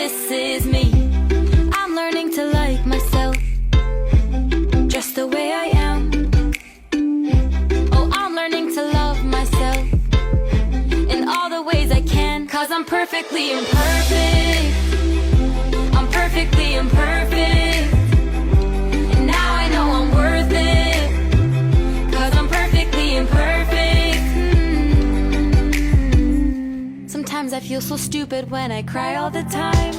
this is me. I'm learning to like myself just the way I am. Oh, I'm learning to love myself in all the ways I can. 'Cause I'm perfectly imperfect. I'm perfectly imperfect. And now I know I'm worth it. 'Cause I'm perfectly imperfect. Sometimes I feel so stupid when I cry all the time.